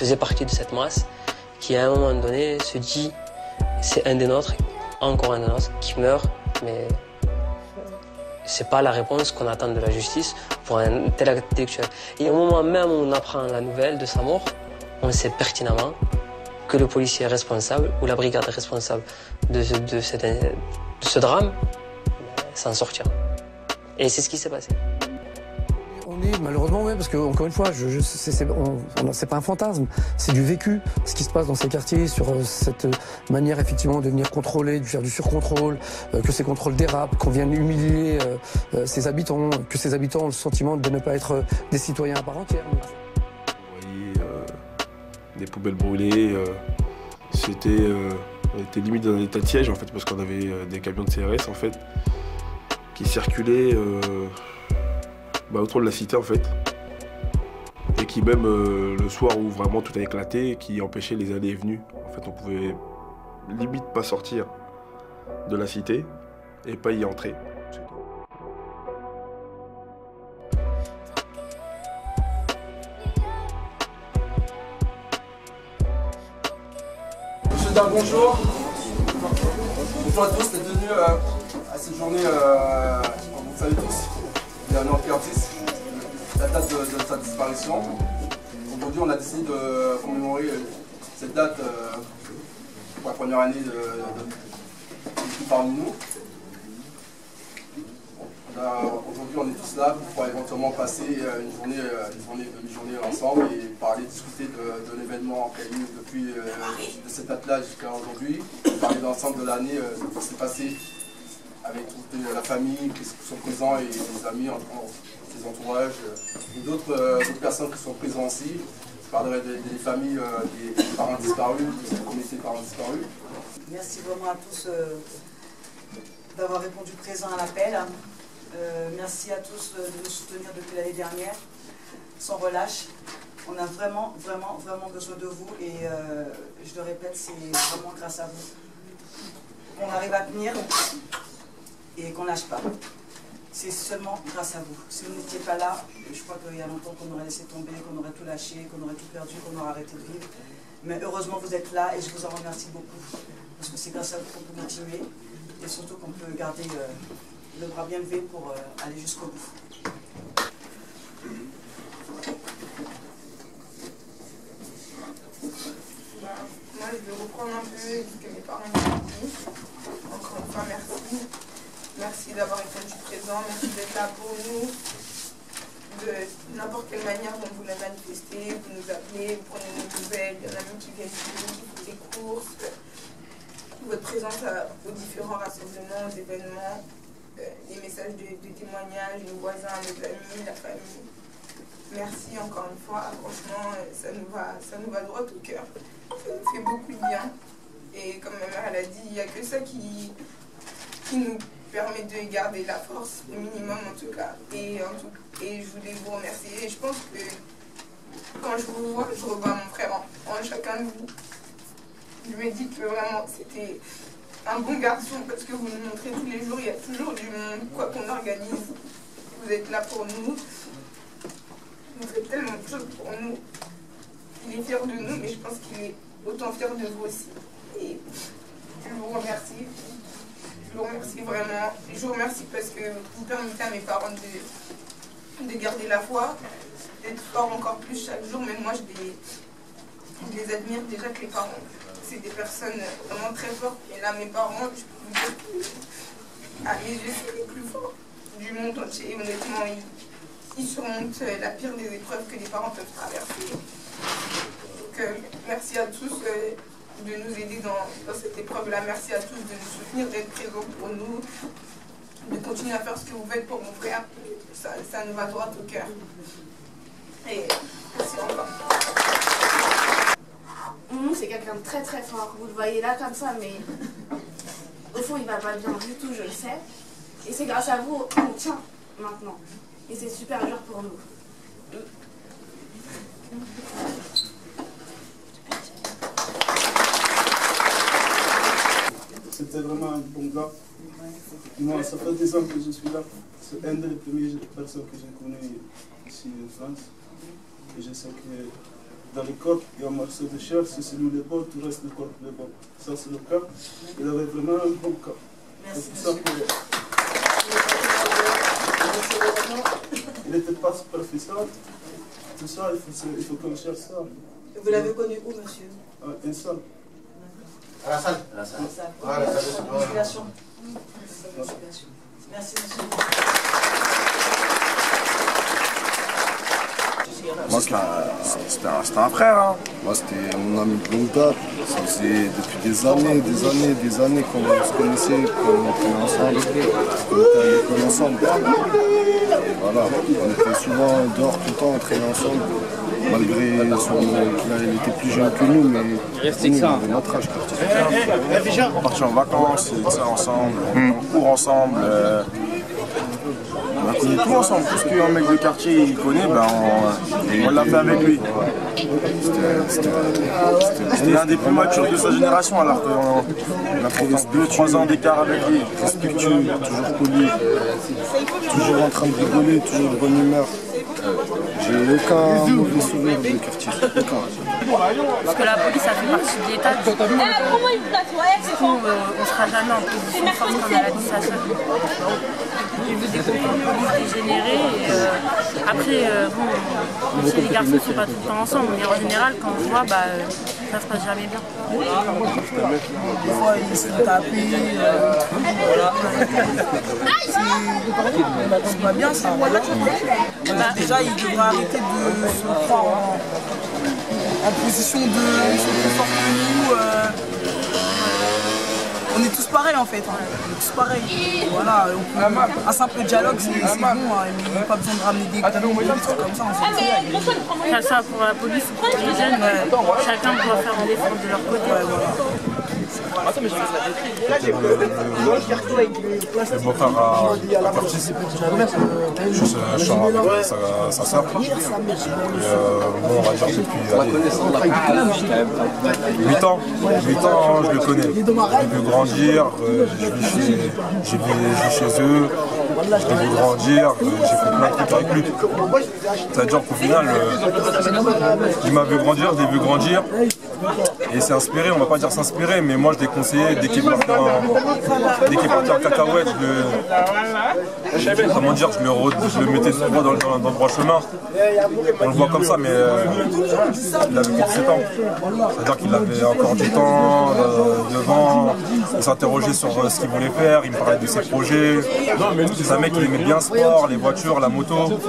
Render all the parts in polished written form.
faisait partie de cette masse qui, à un moment donné, se dit c'est un des nôtres, encore un des nôtres, qui meurt, mais c'est pas la réponse qu'on attend de la justice pour un tel intellectuel. Et au moment même où on apprend la nouvelle de sa mort, on sait pertinemment que le policier est responsable ou la brigade est responsable de ce drame s'en sortira. Et c'est ce qui s'est passé. On est malheureusement, oui, parce que encore une fois, c'est pas un fantasme, c'est du vécu. Ce qui se passe dans ces quartiers sur cette manière effectivement de venir contrôler, de faire du surcontrôle, que ces contrôles dérapent, qu'on vienne humilier ses habitants, que ces habitants ont le sentiment de ne pas être des citoyens à part entière. Vous voyez des poubelles brûlées, on était limite dans un état de siège en fait, parce qu'on avait des camions de CRS en fait qui circulaient autour de la cité en fait, et qui même le soir où vraiment tout a éclaté, qui empêchait les allées et venues. En fait, on pouvait limite pas sortir de la cité et pas y entrer. Monsieur Dain, bonjour. Bonjour à tous d'être venus à cette journée, comme vous le savez tous, il y a Noam Curtis, la date de sa disparition. Aujourd'hui, on a décidé de commémorer cette date pour la première année de parmi nous. Aujourd'hui, on est tous là pour éventuellement passer une demi-journée ensemble et parler, discuter de l'événement qui a eu depuis de cette date-là jusqu'à aujourd'hui, parler de l'ensemble de l'année, de ce qui s'est passé avec toute la famille qui sont présents et les amis, ses entourages et d'autres personnes qui sont présentes aussi. Je parlerai des familles, des parents disparus, de cette communauté de parents disparus. Merci vraiment à tous d'avoir répondu présent à l'appel. Merci à tous de nous soutenir depuis l'année dernière, sans relâche. On a vraiment besoin de vous et je le répète, c'est vraiment grâce à vous qu'on arrive à tenir et qu'on ne lâche pas. C'est seulement grâce à vous. Si vous n'étiez pas là, je crois qu'il y a longtemps qu'on aurait laissé tomber, qu'on aurait tout lâché, qu'on aurait tout perdu, qu'on aurait arrêté de vivre. Mais heureusement, vous êtes là et je vous en remercie beaucoup. Parce que c'est grâce à vous qu'on peut continuer et surtout qu'on peut garder le bras bien levé pour aller jusqu'au bout. Moi, je vais reprendre un peu ce que mes parents m'ont dit. Encore une fois, merci. Merci d'avoir répondu présent, merci d'être là pour nous. De n'importe quelle manière dont vous l'avez manifesté, vous nous appelez, vous prenez nos nouvelles, il y en a même qui viennent chez vous, qui font des courses. Votre présence aux différents rassemblements, aux événements, les messages de témoignages, nos voisins, nos amis, la famille. Merci encore une fois, franchement, ça nous va droit au cœur. Ça nous fait beaucoup de bien. Et comme ma mère elle a dit, il n'y a que ça qui nous permet de garder la force, le minimum en tout cas. Et je voulais vous remercier. Et je pense que quand je vous vois, je revois mon frère en chacun de vous. Je me dis que vraiment c'était un bon garçon parce que vous nous montrez tous les jours, il y a toujours du monde, quoi qu'on organise. Vous êtes là pour nous. Vous faites tellement de choses pour nous. Il est fier de nous, mais je pense qu'il est autant fier de vous aussi. Et je vous remercie. Je vous remercie vraiment. Je vous remercie parce que vous permettez à mes parents de garder la foi, d'être forts encore plus chaque jour. Même moi, je les admire déjà que les parents. C'est des personnes vraiment très fortes. Et là, mes parents, je peux vous dire que à mes yeux, c'est les plus forts du monde entier. Et honnêtement, ils surmontent la pire des épreuves que les parents peuvent traverser. Donc, merci à tous de nous aider dans cette épreuve-là. Merci à tous de nous soutenir, d'être présents pour nous, de continuer à faire ce que vous faites pour mon frère. Ça nous va droit au cœur. Et merci encore. Moumou, c'est quelqu'un de très très fort. Vous le voyez là comme ça, mais au fond, il va pas bien du tout, je le sais. Et c'est grâce à vous qu'on tient maintenant. Et c'est super dur pour nous. C'était vraiment un bon gars. Moi, ça fait 10 ans que je suis là. C'est une des premières personnes que j'ai connues ici en France. Et je sais que dans le corps, il y a un morceau de chair, si c'est lui l'épaule, tout reste le corps l'épaule. Ça, c'est le cas. Il avait vraiment un bon cas. Merci, Ça, il n'était pas professeur. Tout ça, il faut qu'on cherche ça. Vous l'avez connu où, monsieur? Une salle. À la salle. À la salle. Ah, la salle de Musculation. Merci, monsieur. Moi, c'était un frère. Hein. Moi, c'était mon ami de longue date. Ça faisait depuis des années qu'on se connaissait, qu'on était ensemble, qu'on était à l'école ensemble. Et voilà, on était souvent dehors tout le temps, on traînait ensemble. Malgré qu'il était plus jeune que nous, mais nous, on avait notre âge. On partait en vacances, ensemble, on court ensemble. On a connu tout ensemble, tout ce qu'un mec de quartier il connaît, ben on l'a fait avec lui. C'était l'un des plus matures de sa génération, alors qu'on a trouvé 2-3 ans d'écart avec lui. Respectueux, toujours poli, toujours en train de rigoler, toujours de bonne humeur. J'ai aucun mauvais souvenir de quartier, aucun. Parce que la police, ça fait partie de l'État. Du coup, on ne sera jamais en position de force quand on a la distance. J'ai vu des comportements police dégénérés. Après, bon, chez les garçons, ils ne sont pas tout le temps ensemble. Mais en général, quand on voit, bah, ça se passe jamais bien. Des fois, ils se font taper. Voilà. C'est pas bien ça. Déjà, ils devraient arrêter de se croire en position de se plus fort que nous. On est tous pareils en fait, on est tous pareils. Voilà, un simple dialogue c'est bon, hein, mais pas besoin de ramener des trucs comme ça. En fait. Ça, ça pour la police, pour les jeunes, chacun doit faire un effort de leur côté. C'est beau-frère à Curtis. Je suis avec sa sœur. Bon, on va dire depuis 8 ans, je le connais. Je l'ai vu grandir, j'ai vu chez eux, je l'ai vu grandir, j'ai fait plein de trucs avec lui. C'est-à-dire qu'au final, il m'a vu grandir, je l'ai vu grandir. Et c'est inspiré, on va pas dire s'inspirer, mais moi je l'ai conseillé dès qu'il partait en cacahuète, je le mettais droit dans le droit chemin. On le voit comme ça, mais il avait 17 ans. C'est-à-dire qu'il avait encore du temps devant, il s'interrogeait sur ce qu'il voulait faire, il me parlait de ses projets. C'est un mec qui aimait bien le sport, les voitures, la moto. Au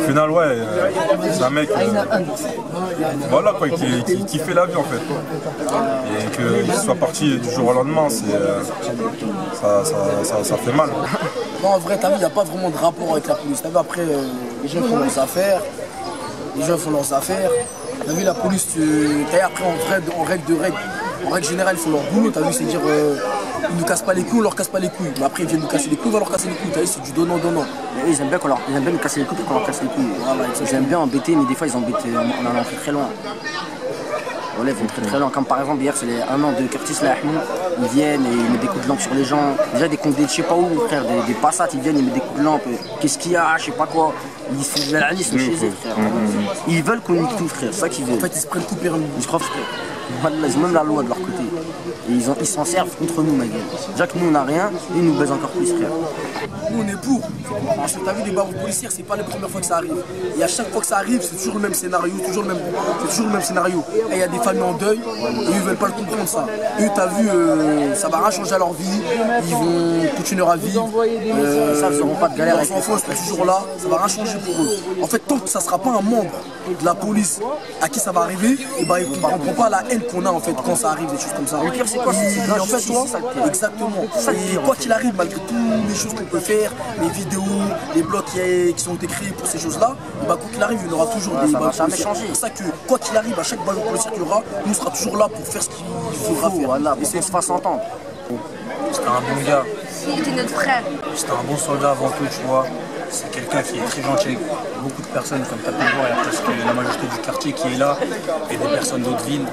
final, ouais, c'est un mec voilà, quoi, qui fait la vie en fait. Et qu'il soit parti du jour au lendemain, ça fait mal. Non, en vrai, t'as vu, il n'y a pas vraiment de rapport avec la police. T'as vu, après, les jeunes font leurs affaires. T'as vu, la police, t'as vu, après, en règle générale, ils font leur boulot. T'as vu, c'est-à-dire, ils nous cassent pas les couilles, on leur casse pas les couilles. Mais après, ils viennent nous casser les couilles, on va leur casser les couilles. T'as vu, c'est du donnant-donnant. Ils aiment bien nous casser les couilles et qu'on leur casse les couilles. Voilà, ils aiment bien embêter, mais des fois, ils embêtent, on en a fait très loin. Voilà, ils vont très loin. Comme par exemple, hier, c'est les 1 an de Curtis Lahmou. Ils viennent et ils mettent des coups de lampe sur les gens. Déjà, des comptes, je sais pas où, frère, des passates, ils viennent, ils mettent des coups de lampe. Qu'est-ce qu'il y a, je sais pas quoi. Ils se font de l'alisme chez eux, frère. Ils veulent qu'on nique tout, frère. C'est ça qu'ils veulent. En fait, ils se prennent tout permis. Ils se croient, frère. Voilà, ils ont même la loi de leur côté. Et ils s'en servent contre nous, ma gueule. Déjà que nous, on n'a rien, et ils nous baisent encore plus, frère. Nous, on est pour. Parce que t'as vu, des barreaux policiers, c'est pas la première fois que ça arrive. Et à chaque fois que ça arrive, c'est toujours le même scénario, c'est toujours le même scénario. Et il y a des familles en deuil, et ils veulent pas le comprendre, ça. Eux, t'as vu, ça va rien changer à leur vie, ils vont continuer leur vie. Ça, ils n'auront pas de galère avec leurs enfants, ils seront toujours là, ça va rien changer pour eux. En fait, tant que ça sera pas un membre de la police à qui ça va arriver, et ben, on comprend pas la haine qu'on a, en fait, quand ça arrive, des choses comme ça. Le pire, c'est quoi? En fait, toi, exactement. Et quoi qu'il arrive, malgré toutes les choses qu'on peut faire, les vidéos, les blogs qui sont créés pour ces choses-là, bah, quoi qu'il arrive, il y aura toujours des ça va jamais changer. C'est pour ça que, quoi qu'il arrive, à chaque ballon policier qu'il y aura, nous, on sera toujours là pour faire ce qu'il faudra faire. Voilà, pour qu'on se fasse entendre. C'était un bon gars. C'était notre frère. C'était un bon soldat avant tout, tu vois. C'est quelqu'un qui est très gentil avec beaucoup de personnes, comme tu as pu le voir. Il y a presque la majorité du quartier qui est là et des personnes d'autres villes.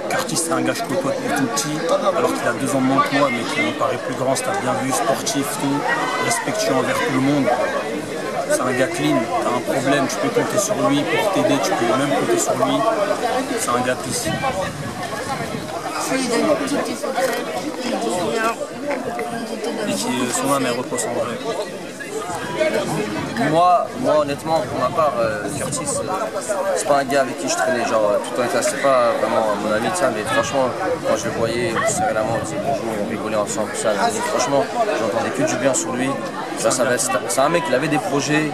Curtis, c'est un gars que je côtoie depuis tout petit, alors qu'il a 2 ans de moins que moi, mais qui me paraît plus grand, c'est bien vu, sportif, tout, respectueux envers tout le monde. C'est un gars clean, t'as un problème, tu peux compter sur lui pour t'aider, tu peux même compter sur lui. C'est un gars peace. Je lui donne tous tes secrets, et qui son âme repose en vrai. Moi, honnêtement, pour ma part, Curtis, c'est pas un gars avec qui je traînais, genre tout le temps, c'est pas vraiment mon ami, tiens, mais franchement, quand je le voyais, on se serrait la main, on disait bonjour, on rigolait ensemble, ça, mais franchement, j'entendais que du bien sur lui. C'est un mec, il avait des projets,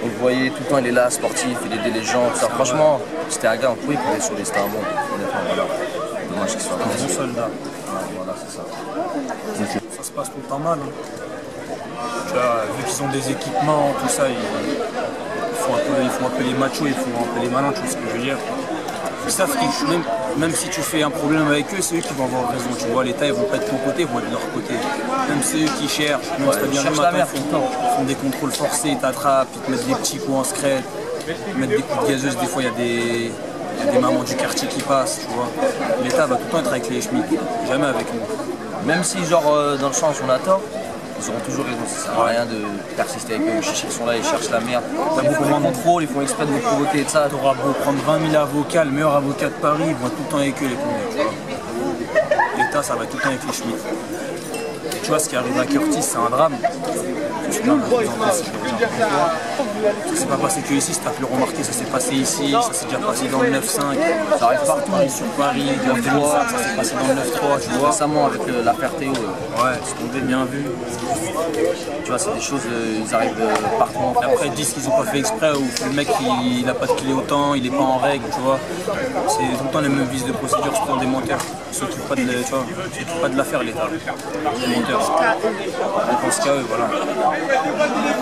on le voyait tout le temps, il est là, sportif, il aidait les gens, tout ça. Franchement, c'était un gars, on pouvait compter sur lui, c'était un bon, honnêtement, voilà. Dommage qu'il soit un bon soldat. Voilà, c'est ça. Ça se passe tout le temps mal. Hein. Tu vois, vu qu'ils ont des équipements, tout ça, ils font un peu les machos, ils font un peu les malins, tu vois ce que je veux dire. Ils savent que même si tu fais un problème avec eux, c'est eux qui vont avoir raison. Tu vois, l'État, ils vont pas être de ton côté, ils vont être de leur côté. Même c'est eux qui cherchent, même si t'as bien le matin, ils font des contrôles forcés, ils t'attrapent, ils te mettent des petits coups en secret, ils mettent des coups de gazeuse, des fois il y a des mamans du quartier qui passent, tu vois. L'État va tout le temps être avec les schmitts, jamais avec nous. Même si, genre, dans le sens où on a tort, ils auront toujours raison, ça sert à rien de persister avec eux. Ils sont là, ils cherchent la merde. T'as beaucoup de contrôle, ils font exprès de nous provoquer et de ça. T'auras beau prendre 20 000 avocats, le meilleur avocat de Paris, ils vont être tout le temps avec eux, les condamnés, tu vois. L'État, ça va être tout le temps avec les schmitts. Et tu vois, ce qui arrive à Curtis, c'est un drame. Ça s'est pas passé que ici, si t'as pu le remarquer, ça s'est passé ici, ça s'est déjà passé dans le 9-5, ça arrive partout, sur Paris, dans le 3, ça s'est passé dans le 9-3, tu vois. Récemment avec l'affaire Théo, ouais, c'est tombé bien vu. Tu vois, c'est des choses, ils arrivent partout en France. Après, ils disent qu'ils ont pas fait exprès, ou le mec il a pas de clé autant, il est pas en règle, tu vois. C'est tout le temps les mêmes vices de procédure, ce sont des menteurs. Ils s'occupent pas de l'affaire, l'État. Des menteurs. Ils pensent qu'à eux, voilà.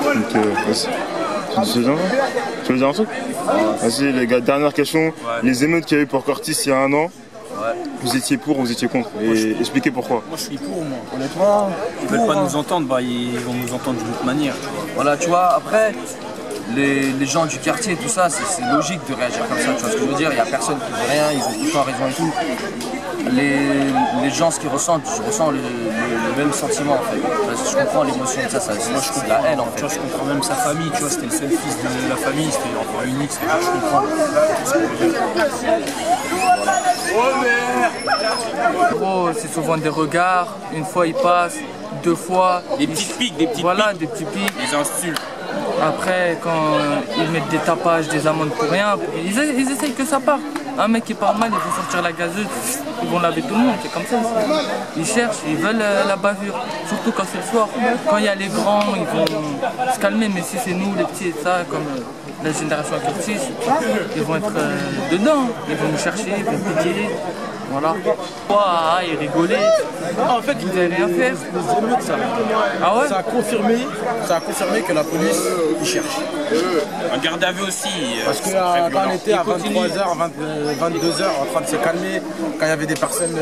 Donc, tu veux dire un truc? Vas-y les gars, dernière question. Ouais. Les émeutes qu'il y a eu pour Curtis il y a un an, vous étiez pour ou vous étiez contre? Et expliquez pourquoi. Moi je suis pour, moi. Honnêtement, ils veulent pas nous entendre, bah ils vont nous entendre d'une autre manière. Voilà, tu vois, après, les gens du quartier, tout ça, c'est logique de réagir comme ça, tu vois ce que je veux dire? Il n'y a personne qui dit rien, ils ont tout le temps raison et tout. Les gens, ce qu'ils ressentent, je ressens le même sentiment en fait. Je comprends l'émotion de ça, moi je comprends la haine en fait. Tu vois, je comprends même sa famille, tu vois, c'était le seul fils de la famille, c'était l'enfant unique, je comprends. Gros, c'est souvent des regards, une fois ils passent, deux fois. Des petites piques, des petits voilà, des petits pics. Des insultes. Après, quand ils mettent des tapages, des amendes pour rien, ils essayent que ça parte. Un mec qui part mal, il faut sortir la gazeuse, ils vont laver tout le monde, c'est comme ça. Ils cherchent, ils veulent la bavure, surtout quand c'est le soir. Quand il y a les grands, ils vont se calmer, mais si c'est nous, les petits et ça, comme la génération Curtis, ils vont être dedans, ils vont nous chercher, ils vont piquer. Voilà. Ils rigolaient. En fait, ils n'avaient rien fait. Ah ouais, ça a confirmé que la police ils cherche. Un garde à vue aussi. Parce que quand on était à 23h, 22h en train de se calmer, quand il y avait des personnes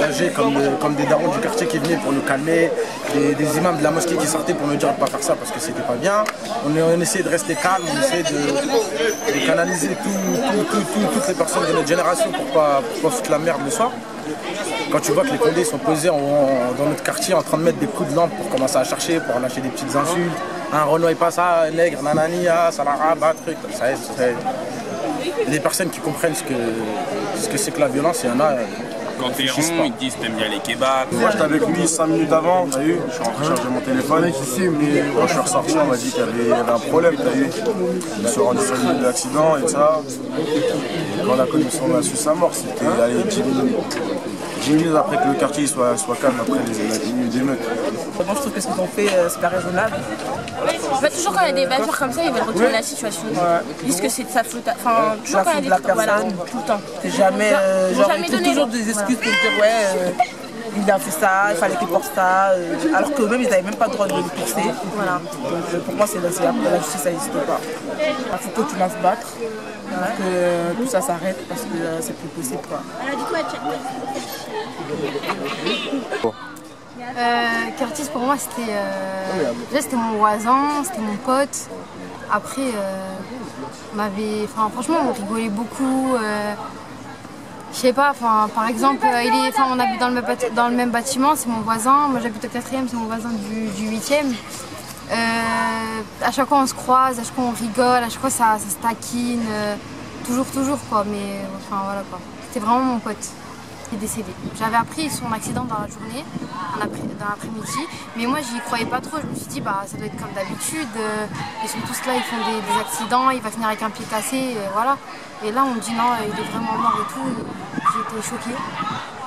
âgées comme des darons du quartier qui venaient pour nous calmer, des imams de la mosquée qui sortaient pour nous dire de ne pas faire ça parce que c'était pas bien, on essayait de rester calme, on essayait de canaliser toutes les personnes de notre génération pour pas foutre la merde le soir. Quand tu vois que les condés sont posés dans notre quartier en train de mettre des coups de lampe pour commencer à chercher, pour lâcher des petites insultes, un Renault est pas ça, nègre, nanani, salara, truc, ça y a des personnes qui comprennent ce que c'est que la violence, il y en a. Quand t'es rond, ils te disent t'aimes bien les kebabs. Moi j'étais avec lui 5 minutes avant, t'as vu, je suis rentré charger mon téléphone ici, mais quand je suis ressorti on m'a dit qu'il y avait un problème, t'as vu. Je me suis rendu sur le lieu de l'accident et ça. Et quand la commission a su sa mort, c'était 10 minutes après que le quartier soit calme après les minutes d'émeute. Moi je trouve que ce qu'ils ont fait c'est pas raisonnable. Bah, toujours quand il y a des bavures comme ça, ils veulent retourner la situation. Ils disent que c'est de sa faute. Enfin, toujours quand il y a des trucs, voilà, tout le temps. C'est jamais. Genre, ils trouvent toujours des excuses pour dire il a fait ça, il fallait qu'il porte ça. Alors qu'eux-mêmes ils n'avaient même pas le droit de le forcer. Voilà. Donc pour moi, la justice ça n'existe pas. Il faut que tu lances battre. Pour que tout ça s'arrête parce que c'est plus possible quoi. Curtis pour moi c'était mon voisin, c'était mon pote. Après franchement on rigolait beaucoup. Je sais pas, par exemple on habite dans le même bâtiment, c'est mon voisin, moi j'habite au 4e, c'est mon voisin du 8e. À chaque fois on se croise, à chaque fois on rigole, à chaque fois ça se taquine, toujours quoi, mais enfin voilà quoi. C'était vraiment mon pote qui est décédé. J'avais appris son accident dans la journée, dans l'après-midi, mais moi j'y croyais pas trop, je me suis dit bah ça doit être comme d'habitude, ils sont tous là, ils font des accidents, il va finir avec un pied cassé, voilà. Et là on me dit non, il est vraiment mort et tout, j'étais choquée.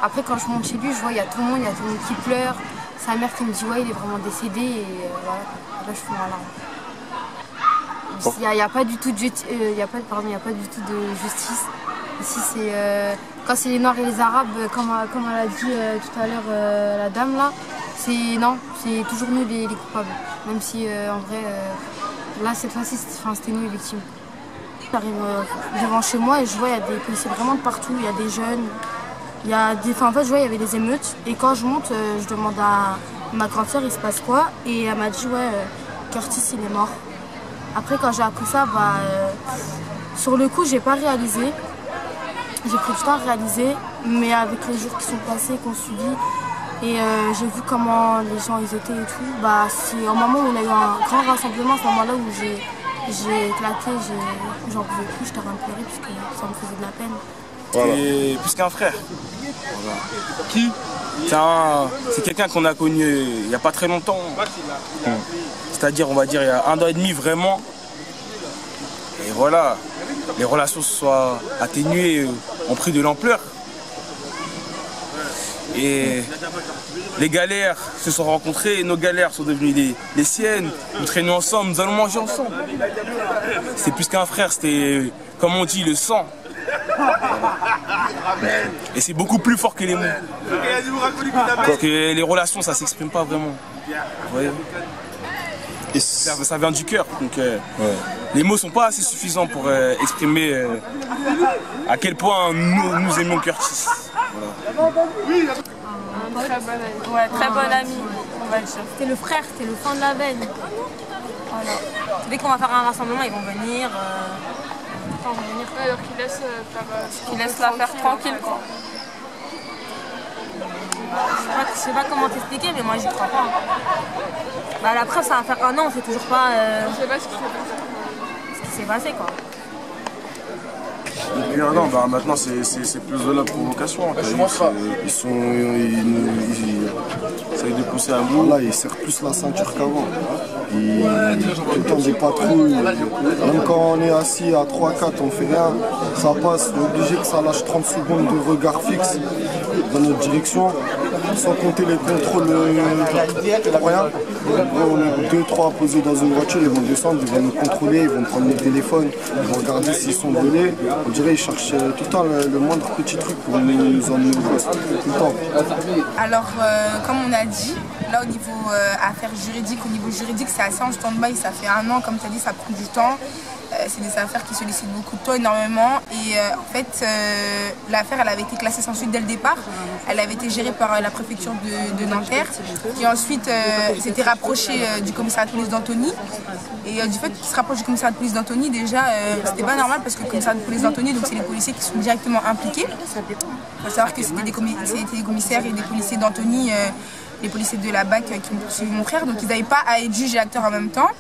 Après quand je monte chez lui, je vois il y a tout le monde qui pleure, sa mère qui me dit ouais il est vraiment décédé et voilà. Là je suis en larmes. Il n'y a pas du tout de justice. Ici c'est quand c'est les Noirs et les Arabes, comme elle a dit tout à l'heure la dame là, c'est toujours nous les coupables. Même si en vrai là cette fois-ci c'était nous les victimes. J'arrive devant chez moi et je vois il y a des policiers vraiment de partout, il y a des jeunes, en fait je vois il y avait des émeutes et quand je monte je demande à ma grande sœur il se passe quoi et elle m'a dit ouais Curtis il est mort. Après quand j'ai appris ça, sur le coup j'ai pas réalisé. J'ai pris du temps à réaliser, mais avec les jours qui sont passés, qu'on suivi, et j'ai vu comment les gens ils étaient et tout, c'est au moment où on a eu un grand rassemblement, à ce moment-là où j'ai éclaté, j'en pouvais plus, j'étais en train de pleurer parce que ça me faisait de la peine. C'est plus qu'un frère. Voilà. Qui c'est quelqu'un qu'on a connu il n'y a pas très longtemps. C'est-à-dire, on va dire, il y a 1 an et demi vraiment. Et voilà, les relations se soient atténuées, ont pris de l'ampleur. Et les galères se sont rencontrées, nos galères sont devenues les siennes. Nous traînons ensemble, nous allons manger ensemble. C'est plus qu'un frère, c'était, comme on dit, le sang. Et c'est beaucoup plus fort que les mots. Parce que les relations, ça s'exprime pas vraiment. Ouais. Et ça vient du cœur. Donc les mots sont pas assez suffisants pour exprimer à quel point nous aimons Curtis. Voilà. Très bon ami, on va dire. C'était le frère, c'était le sang de la veine. Voilà. Dès qu'on va faire un rassemblement, ils vont venir. Alors Qu'ils laissent la faire tranquille quoi. Je sais pas comment t'expliquer, mais moi j'y crois pas. La preuve, ça va faire 1 an, on sait toujours pas je sais pas ce qui s'est passé quoi. Depuis 1 an, maintenant c'est plus de la provocation. Ils essayent de pousser un bout. Là, ils serrent plus la ceinture qu'avant. Tout le temps des patrouilles. Même quand on est assis à 3-4, on fait rien. Ça passe, on est obligé que ça lâche 30 secondes de regard fixe dans notre direction. Sans compter les contrôles pour rien. On est 2-3 posés dans une voiture, ils vont descendre, ils vont nous contrôler, ils vont prendre nos téléphones, ils vont regarder s'ils sont volés. On dirait qu'ils cherchent tout le temps le moindre petit truc pour nous emmener au poste, tout le temps. Alors, comme on a dit, là au niveau affaires juridiques, c'est assez en stand-by, ça fait 1 an, comme tu as dit, ça prend du temps. C'est des affaires qui sollicitent beaucoup de temps, énormément. Et en fait, l'affaire, elle avait été classée sans suite dès le départ. Elle avait été gérée par la préfecture de Nanterre, qui ensuite s'était rapprochée du commissariat de police d'Antony. Et du fait qu'il se rapproche du commissariat de police d'Antony, déjà, c'était pas normal parce que le commissariat de police d'Antony, donc c'est les policiers qui sont directement impliqués. Il faut savoir que c'était des commissaires et des policiers d'Antony, les policiers de la BAC qui ont poursuivi mon frère, donc ils n'avaient pas à être juge et acteur en même temps.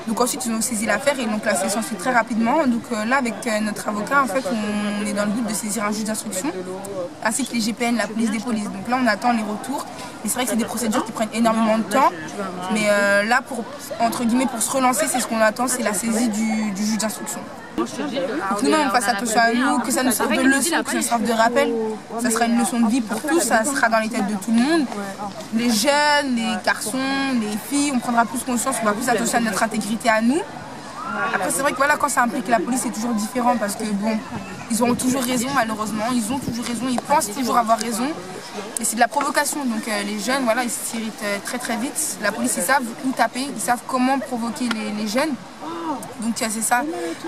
Donc ensuite ils ont saisi l'affaire et ils l'ont classée sans suite très rapidement. Donc là avec notre avocat en fait on est dans le but de saisir un juge d'instruction ainsi que les GPN, la police des polices. Donc là on attend les retours. Mais c'est vrai que c'est des procédures qui prennent énormément de temps. Mais là entre guillemets pour se relancer c'est ce qu'on attend, c'est la saisie du juge d'instruction. Nous on fasse attention à nous, que ça nous serve de leçon, que ça nous serve de rappel. Ça sera une leçon de vie pour tous, ça sera dans les têtes de tout le monde. Les jeunes, les garçons, les filles, on prendra plus conscience, on va plus attention à notre intégrité à nous. Après c'est vrai que voilà, quand ça implique la police c'est toujours différent parce que bon, ils auront toujours raison malheureusement, ils ont toujours raison, ils pensent toujours avoir raison. Et c'est de la provocation, donc les jeunes voilà, ils s'irritent très très vite. La police ils savent où taper, ils savent comment provoquer les jeunes. Donc c'est ça,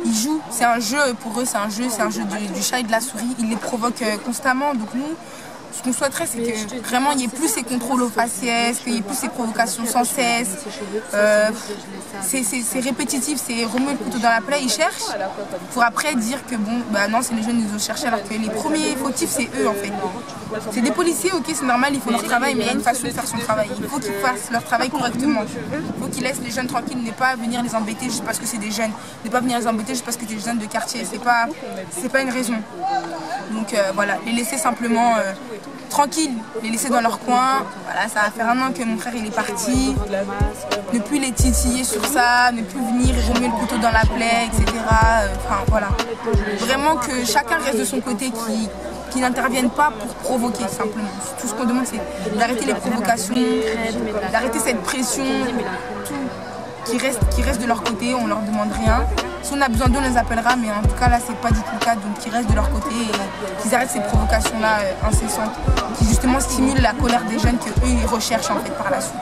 ils jouent, c'est un jeu pour eux, c'est un jeu du chat et de la souris, ils les provoquent constamment. Donc nous, Ce qu'on souhaiterait, c'est que vraiment il n'y ait plus ces contrôles aux faciès, qu'il n'y ait plus ces provocations sans cesse. C'est répétitif, c'est remuer le couteau dans la plaie, ils cherchent pour après dire que bon, bah non, c'est les jeunes qui ont cherché, alors que les premiers fautifs, c'est eux en fait. C'est des policiers, ok, c'est normal, ils font leur travail, mais il y a une façon de faire son travail. Il faut qu'ils fassent leur travail correctement. Il faut qu'ils laissent les jeunes tranquilles, ne pas venir les embêter juste parce que c'est des jeunes, ne pas venir les embêter juste parce que c'est des jeunes de quartier. C'est pas une raison. Donc voilà, les laisser simplement tranquilles, les laisser dans leur coin. Voilà, ça va faire 1 an que mon frère il est parti. Ne plus les titiller sur ça, ne plus venir et remuer le couteau dans la plaie, etc. Enfin voilà. Vraiment que chacun reste de son côté, qui n'interviennent pas pour provoquer simplement. Tout ce qu'on demande, c'est d'arrêter les provocations, d'arrêter cette pression, qui restent de leur côté, on leur demande rien. Si on a besoin d'eux, on les appellera, mais en tout cas là c'est pas du tout le cas, donc qu'ils restent de leur côté et qu'ils arrêtent ces provocations là incessantes, qui justement stimulent la colère des jeunes qu'eux ils recherchent en fait par la suite.